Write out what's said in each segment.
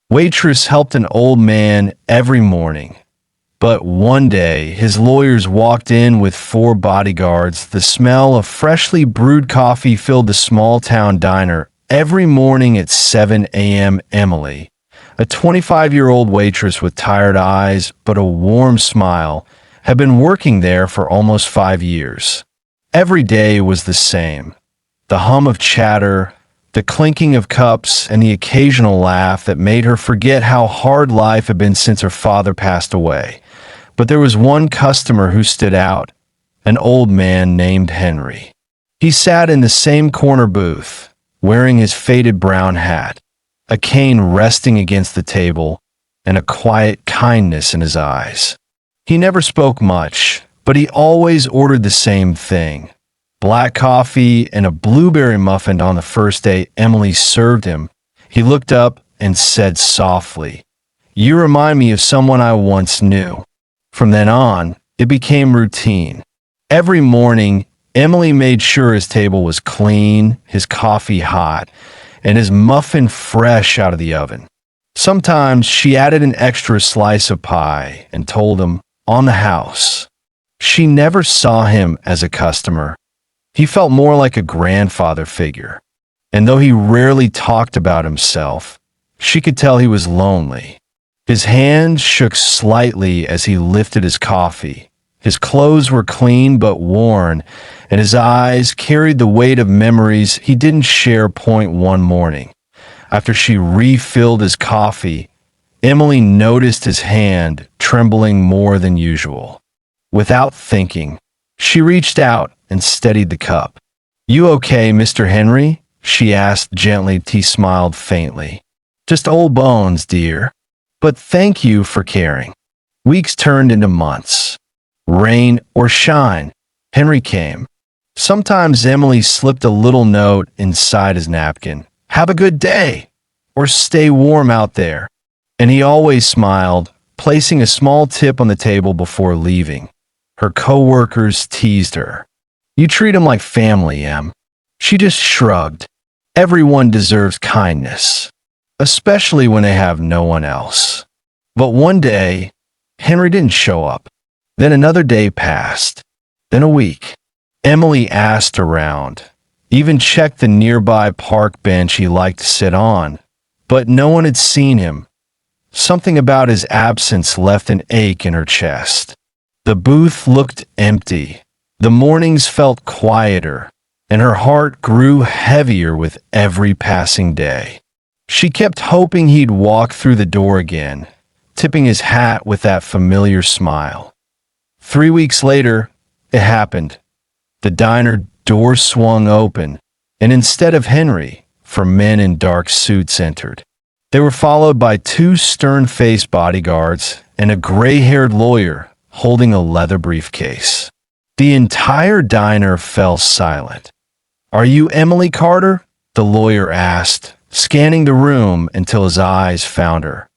Waitress helped an old man every morning. But one day, his lawyers walked in with 4 bodyguards. The smell of freshly brewed coffee filled the small-town diner every morning at 7 a.m. Emily, a 25-year-old waitress with tired eyes but a warm smile, had been working there for almost 5 years. Every day was the same. The hum of chatter, the clinking of cups, and the occasional laugh that made her forget how hard life had been since her father passed away. But there was one customer who stood out, an old man named Henry. He sat in the same corner booth, wearing his faded brown hat, a cane resting against the table, and a quiet kindness in his eyes. He never spoke much, but he always ordered the same thing: black coffee and a blueberry muffin. On the first day Emily served him, he looked up and said softly, "You remind me of someone I once knew." From then on, it became routine. Every morning, Emily made sure his table was clean, his coffee hot, and his muffin fresh out of the oven. Sometimes she added an extra slice of pie and told him, on the house. She never saw him as a customer. He felt more like a grandfather figure. And though he rarely talked about himself, she could tell he was lonely. His hand shook slightly as he lifted his coffee. His clothes were clean but worn, and his eyes carried the weight of memories he didn't share. One morning, after she refilled his coffee, Emily noticed his hand trembling more than usual. Without thinking, she reached out and steadied the cup. "You okay, Mr. Henry?" she asked gently. He smiled faintly. "Just old bones, dear. But thank you for caring." Weeks turned into months. Rain or shine, Henry came. Sometimes Emily slipped a little note inside his napkin: "Have a good day," or "Stay warm out there." And he always smiled, placing a small tip on the table before leaving. Her co-workers teased her. "You treat him like family, Em." She just shrugged. Everyone deserves kindness, especially when they have no one else. But one day, Henry didn't show up. Then another day passed. Then a week. Emily asked around, even checked the nearby park bench he liked to sit on, but no one had seen him. Something about his absence left an ache in her chest. The booth looked empty. The mornings felt quieter, and her heart grew heavier with every passing day. She kept hoping he'd walk through the door again, tipping his hat with that familiar smile. 3 weeks later, it happened. The diner door swung open, and instead of Henry, 4 men in dark suits entered. They were followed by 2 stern-faced bodyguards and a gray-haired lawyer holding a leather briefcase. The entire diner fell silent. "Are you Emily Carter?" the lawyer asked, scanning the room until his eyes found her.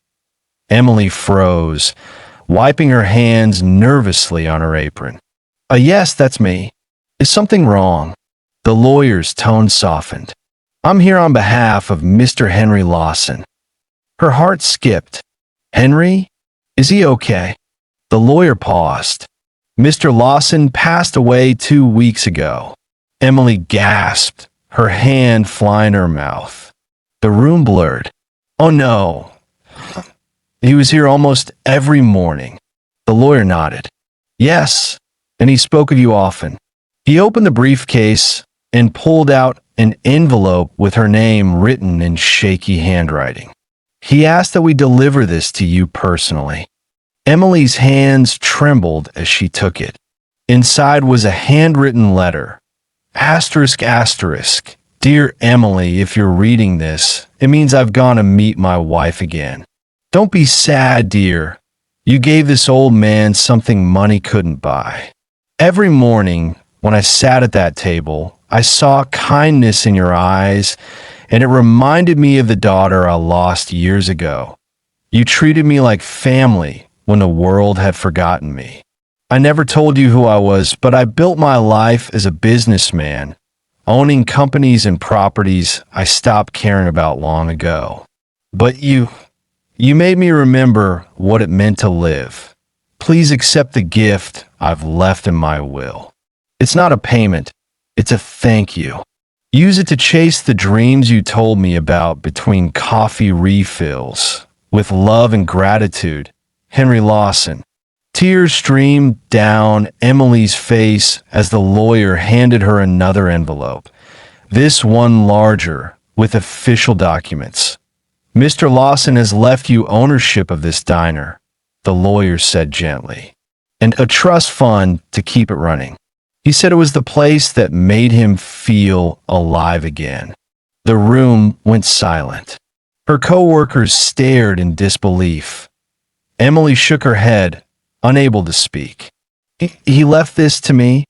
Emily froze, wiping her hands nervously on her apron. Yes, that's me. Is something wrong?" The lawyer's tone softened. "I'm here on behalf of Mr. Henry Lawson." Her heart skipped. "Henry? Is he okay?" The lawyer paused. "Mr. Lawson passed away 2 weeks ago." Emily gasped, her hand flying to her mouth. The room blurred. "Oh no. He was here almost every morning." The lawyer nodded. "Yes, and he spoke of you often." He opened the briefcase and pulled out an envelope with her name written in shaky handwriting. "He asked that we deliver this to you personally." Emily's hands trembled as she took it. Inside was a handwritten letter. Asterisk, asterisk. "Dear Emily, if you're reading this, it means I've gone to meet my wife again. Don't be sad, dear. You gave this old man something money couldn't buy. Every morning, when I sat at that table, I saw kindness in your eyes, and it reminded me of the daughter I lost years ago. You treated me like family when the world had forgotten me. I never told you who I was, but I built my life as a businessman, owning companies and properties I stopped caring about long ago. But you You made me remember what it meant to live. Please accept the gift I've left in my will. It's not a payment, it's a thank you. Use it to chase the dreams you told me about between coffee refills. With love and gratitude, Henry Lawson. Tears streamed down Emily's face as the lawyer handed her another envelope. This one larger, with official documents. Mr. Lawson has left you ownership of this diner, the lawyer said gently, and a trust fund to keep it running. He said it was the place that made him feel alive again. The room went silent. Her co-workers stared in disbelief. Emily shook her head, unable to speak. He left this to me?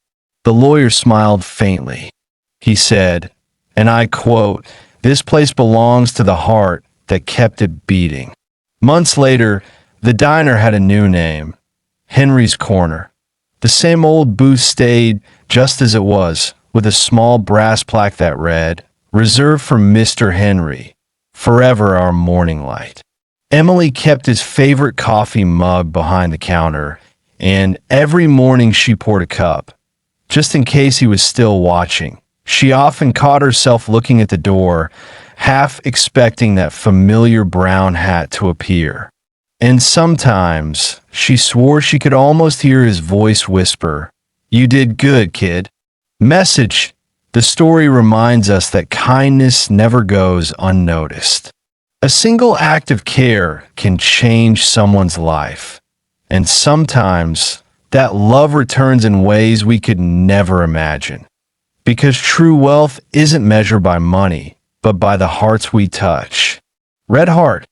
The lawyer smiled faintly. He said, and I quote, "This place belongs to the heart that kept it beating." Months later, the diner had a new name, Henry's Corner. The same old booth stayed just as it was, with a small brass plaque that read, "Reserved for Mr. Henry, forever our morning light." Emily kept his favorite coffee mug behind the counter, and every morning she poured a cup, just in case he was still watching. She often caught herself looking at the door, half expecting that familiar brown hat to appear. And sometimes she swore she could almost hear his voice whisper, "You did good, kid." Message: the story reminds us that kindness never goes unnoticed. A single act of care can change someone's life. And sometimes that love returns in ways we could never imagine. Because true wealth isn't measured by money, but by the hearts we touch. Red Heart.